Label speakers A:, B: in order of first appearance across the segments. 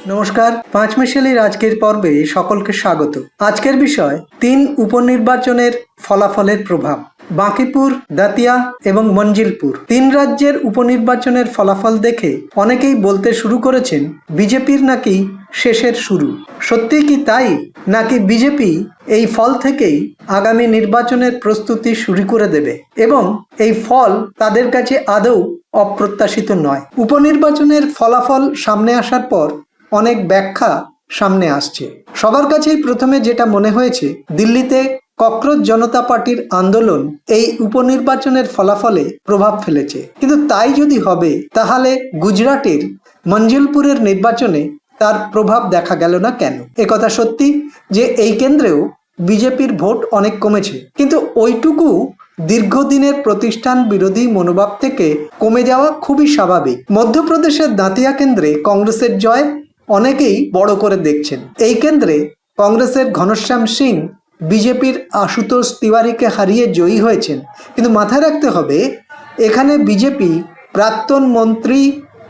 A: নমস্কার, পাঁচমিশালির আজকের পর্বে সকলকে স্বাগত। আজকের বিষয় ৩ উপনির্বাচনের ফলাফলের প্রভাব। বাঁকিপুর, দাতিয়া এবং মঞ্জিলপুর ৩ রাজ্যের উপনির্বাচনের ফলাফল দেখে অনেকেই বলতে শুরু করেছেন বিজেপির নাকি শেষের শুরু। সত্যি কি তাই, নাকি বিজেপি এই ফল থেকেই আগামী নির্বাচনের প্রস্তুতি শুরু করে দেবে এবং এই ফল তাদের কাছে আদৌ অপ্রত্যাশিত নয়? উপনির্বাচনের ফলাফল সামনে আসার পর অনেক ব্যাখ্যা সামনে আসছে। সবার কাছেই প্রথমে যেটা মনে হয়েছে, দিল্লিতে ককরোচ জনতা পার্টির আন্দোলন এই উপনির্বাচনের ফলাফলে প্রভাব ফেলেছে। কিন্তু তাই যদি হবে, তাহলে গুজরাটের মঞ্জিলপুরের নির্বাচনে তার প্রভাব দেখা গেল না কেন? একথা সত্যি যে এই কেন্দ্রেও বিজেপির ভোট অনেক কমেছে, কিন্তু ওইটুকু দীর্ঘদিনের প্রতিষ্ঠান বিরোধী মনোভাব থেকে কমে যাওয়া খুবই স্বাভাবিক। মধ্যপ্রদেশের দাতিয়া কেন্দ্রে কংগ্রেসের জয় অনেকেই বড় করে দেখছেন। এই কেন্দ্রে কংগ্রেসের ঘনশ্যাম সিং বিজেপির আশুতোষ তিওয়ারিকে হারিয়ে জয়ী হয়েছেন, কিন্তু মাথায় রাখতে হবে এখানে বিজেপি প্রাক্তন মন্ত্রী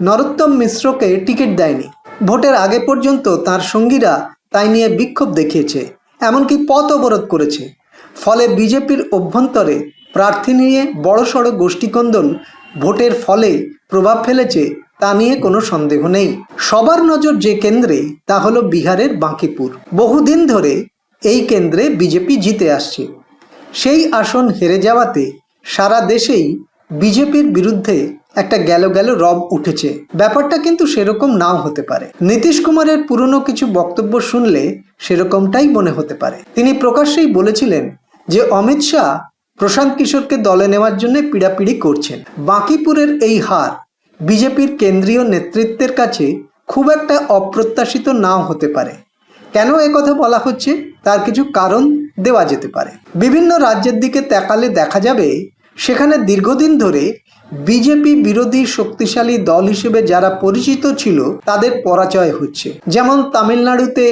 A: নরোত্তম মিশ্রকে টিকিট দেয়নি। ভোটের আগে পর্যন্ত তার সঙ্গীরা তাই নিয়ে বিক্ষোভ দেখিয়েছে, এমনকি পথ অবরোধ করেছে। ফলে বিজেপির অভ্যন্তরে প্রার্থী নিয়ে বড়সড় গোষ্ঠীকন্দল ভোটের ফলে প্রভাব ফেলেছে, তা নিয়ে কোনো সন্দেহ নেই। সবার নজর যে কেন্দ্রে, তা হলো বিহারের বাঁকিপুর। বহুদিন ধরে এই কেন্দ্রে বিজেপি জিতে আসছে। সেই আসন হেরে যাওয়াতে সারা দেশেই বিজেপির বিরুদ্ধে একটা গেল রব উঠেছে। ব্যাপারটা কিন্তু সেরকম নাও হতে পারে। নীতিশ কুমারের পুরনো কিছু বক্তব্য শুনলে সেরকমটাই মনে হতে পারে। তিনি প্রকাশ্যেই বলেছিলেন যে অমিত শাহ প্রশান্ত কিশোরকে দলে নেওয়ার জন্য পিড়াপিড়ি করছেন। বাঁকিপুরের এই হার বিজেপির কেন্দ্রীয় নেতৃত্বের কাছে খুব একটা অপ্রত্যাশিত নাও হতে পারে। কেন একথা বলা হচ্ছে, তার কিছু কারণ দেওয়া যেতে পারে। বিভিন্ন রাজ্যের দিকে তাকালে দেখা যাবে সেখানে দীর্ঘদিন ধরে বিজেপি বিরোধী শক্তিশালী দল হিসেবে যারা পরিচিত ছিল তাদের পরাজয় হচ্ছে। যেমন তামিলনাড়ুতে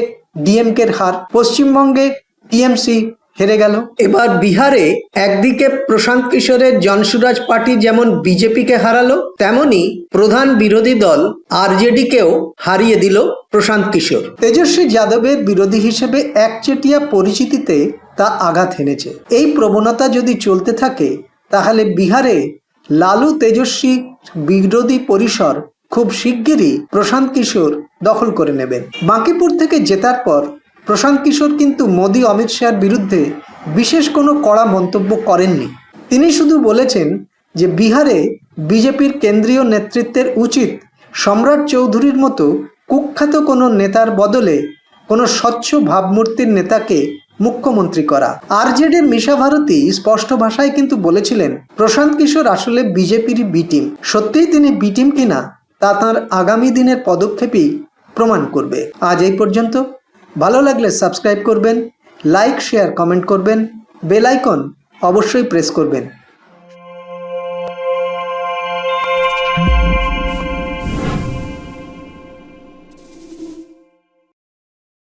A: ডিএমকের হার, পশ্চিমবঙ্গে টিএমসি হেরে গেল। এবার বিহারে একদিকে প্রশান্ত কিশোরের জনসুরাজ পার্টি যেমন বিজেপিকে হারালো, তেমনি প্রধান বিরোধী দল আরজেডিকেও হারিয়ে দিল প্রশান্ত কিশোর। তেজস্বী যাদবের বিরোধী হিসেবে একচেটিয়া পরিচিতিতে তা আঘাত এনেছে। এই প্রবণতা যদি চলতে থাকে, তাহলে বিহারে লালু তেজস্বী বিরোধী পরিসর খুব শিগগিরই প্রশান্ত কিশোর দখল করে নেবেন। বাঁকিপুর থেকে জেতার পর প্রশান্ত কিশোর কিন্তু মোদি অমিত শাহের বিরুদ্ধে বিশেষ কোনো কড়া মন্তব্য করেননি। তিনি শুধু বলেছেন যে বিহারে বিজেপির কেন্দ্রীয় নেতৃত্বের উচিত সম্রাট চৌধুরীর মতো কুখ্যাত কোনো নেতার বদলে কোনো স্বচ্ছ ভাবমূর্তির নেতাকে মুখ্যমন্ত্রী করা। আরজেডির মিশা ভারতী স্পষ্ট ভাষায় কিন্তু বলেছিলেন প্রশান্ত কিশোর আসলে বিজেপির বি টিম। সত্যিই তিনি বি টিম কিনা, তা তাঁর আগামী দিনের পদক্ষেপই প্রমাণ করবে। আজ এই পর্যন্ত। ভালো লাগলে সাবস্ক্রাইব করবেন, লাইক শেয়ার কমেন্ট করবেন, বেল আইকন অবশ্যই প্রেস করবেন।